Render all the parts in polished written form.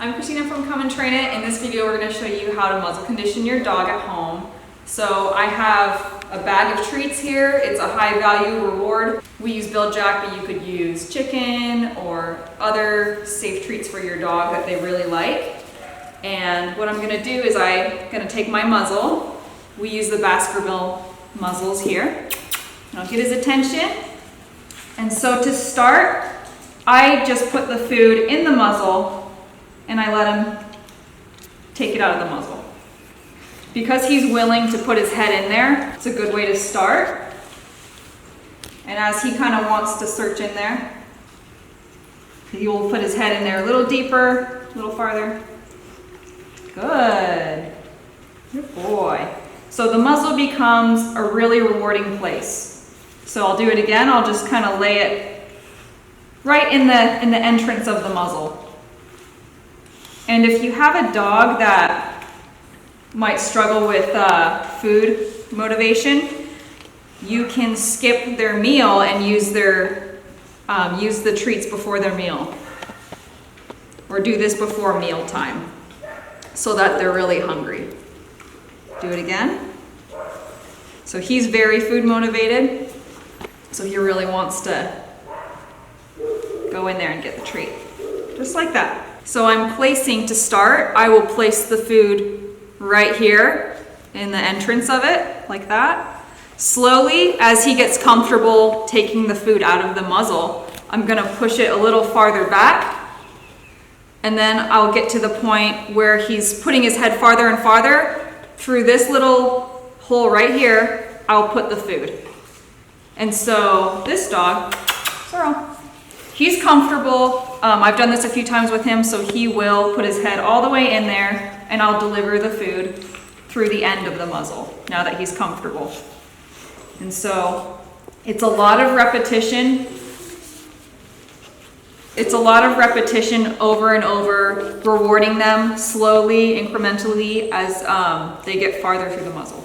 I'm Christina from Come and Train It. In this video, we're going to show you how to muzzle condition your dog at home. So I have a bag of treats here. It's a high value reward. We use Bil Jac, but you could use chicken or other safe treats for your dog that they really like. And what I'm going to do is I'm going to take my muzzle. We use the Baskerville muzzles here. And I'll get his attention. And so to start, I just put the food in the muzzle and I let him take it out of the muzzle. Because he's willing to put his head in there, it's a good way to start. And as he kind of wants to search in there, he will put his head in there a little deeper, a little farther. Good. Good boy. So the muzzle becomes a really rewarding place. So I'll do it again. I'll just kind of lay it right in the entrance of the muzzle. And if you have a dog that might struggle with food motivation, you can skip their meal and use the treats before their meal, or do this before meal time so that they're really hungry. Do it again. So he's very food motivated, so he really wants to go in there and get the treat, just like that. So I'm placing, to start, I will place the food right here in the entrance of it, like that. Slowly, as he gets comfortable taking the food out of the muzzle, I'm gonna push it a little farther back, and then I'll get to the point where he's putting his head farther and farther. Through this little hole right here, I'll put the food. And so this dog, Sorrel, he's comfortable. I've done this a few times with him, so he will put his head all the way in there, and I'll deliver the food through the end of the muzzle now that he's comfortable. And so it's a lot of repetition. It's a lot of repetition over and over, rewarding them slowly, incrementally as they get farther through the muzzle.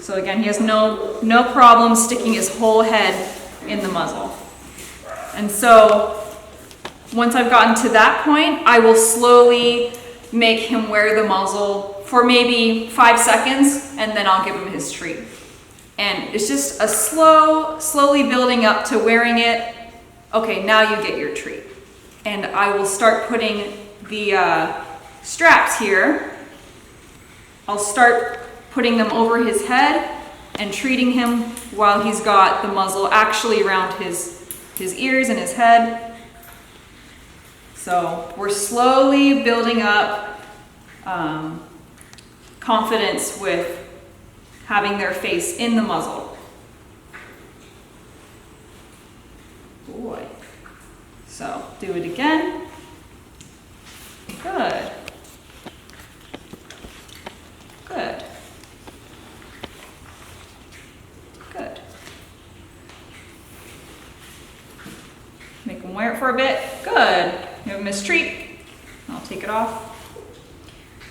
So again, he has no problem sticking his whole head in the muzzle. And so once I've gotten to that point, I will slowly make him wear the muzzle for maybe 5 seconds, and then I'll give him his treat. And it's just a slowly building up to wearing it. Okay, now you get your treat. And I will start putting the straps here. I'll start putting them over his head and treating him while he's got the muzzle actually around his ears and his head. So we're slowly building up confidence with having their face in the muzzle. Boy. So do it again. Good. Good. Good. Make him wear it for a bit. Good. Give him his treat. I'll take it off.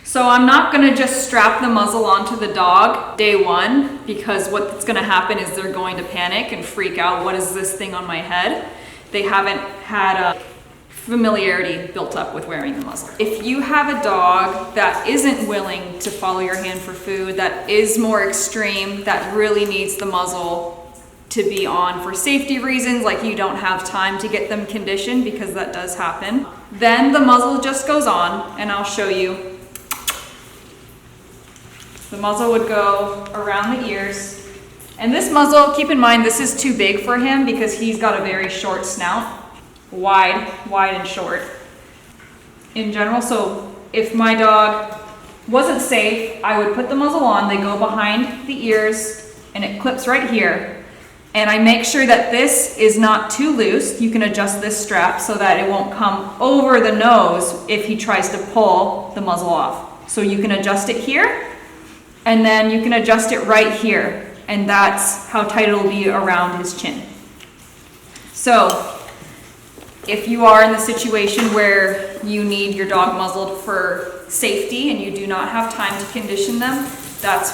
So I'm not going to just strap the muzzle onto the dog day one, because what's going to happen is they're going to panic and freak out. What is this thing on my head? They haven't had a familiarity built up with wearing the muzzle. If you have a dog that isn't willing to follow your hand for food, that is more extreme, that really needs the muzzle to be on for safety reasons, like you don't have time to get them conditioned, because that does happen, then the muzzle just goes on, and I'll show you. The muzzle would go around the ears. And this muzzle, keep in mind, this is too big for him because he's got a very short snout. Wide and short in general. So if my dog wasn't safe, I would put the muzzle on. They go behind the ears and it clips right here. And I make sure that this is not too loose. You can adjust this strap so that it won't come over the nose if he tries to pull the muzzle off. So you can adjust it here, and then you can adjust it right here. And that's how tight it'll be around his chin. So if you are in the situation where you need your dog muzzled for safety and you do not have time to condition them, that's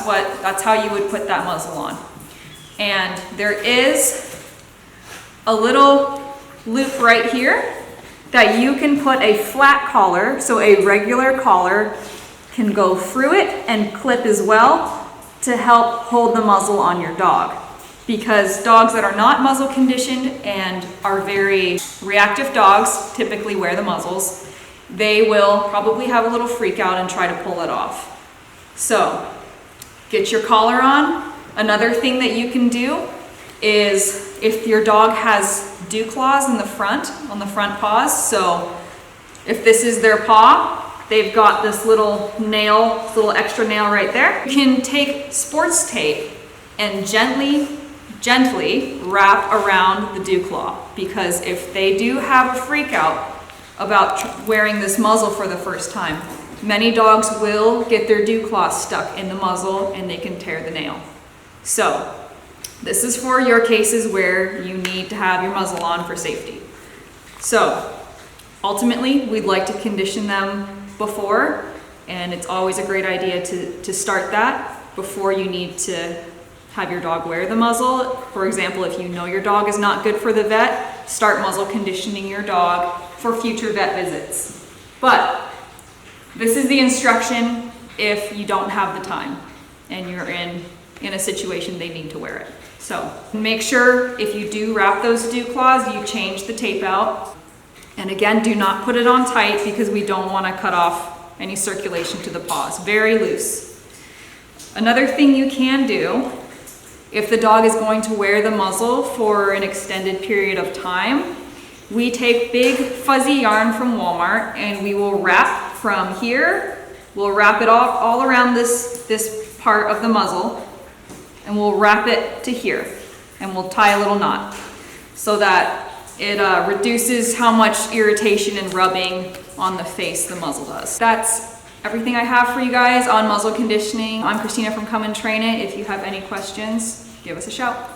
how you would put that muzzle on. And there is a little loop right here that you can put a flat collar, so a regular collar can go through it and clip as well to help hold the muzzle on your dog. Because dogs that are not muzzle conditioned and are very reactive dogs typically wear the muzzles. They will probably have a little freak out and try to pull it off. So get your collar on. Another thing that you can do is if your dog has dew claws in the front, on the front paws, so if this is their paw, they've got this little nail, this little extra nail right there. You can take sports tape and gently wrap around the dew claw, because if they do have a freak out about wearing this muzzle for the first time, many dogs will get their dew claw stuck in the muzzle and they can tear the nail. So this is for your cases where you need to have your muzzle on for safety. So ultimately, we'd like to condition them before, and it's always a great idea to start that before you need to have your dog wear the muzzle. For example, if you know your dog is not good for the vet, start muzzle conditioning your dog for future vet visits. But this is the instruction if you don't have the time and you're in a situation they need to wear it. So make sure if you do wrap those dew claws, you change the tape out. And again, do not put it on tight because we don't want to cut off any circulation to the paws. Very loose. Another thing you can do, if the dog is going to wear the muzzle for an extended period of time, we take big fuzzy yarn from Walmart and we will wrap from here. We'll wrap it all around this part of the muzzle, and we'll wrap it to here, and we'll tie a little knot so that it reduces how much irritation and rubbing on the face the muzzle does. That's everything I have for you guys on muzzle conditioning. I'm Christina from Come and Train It. If you have any questions, give us a shout.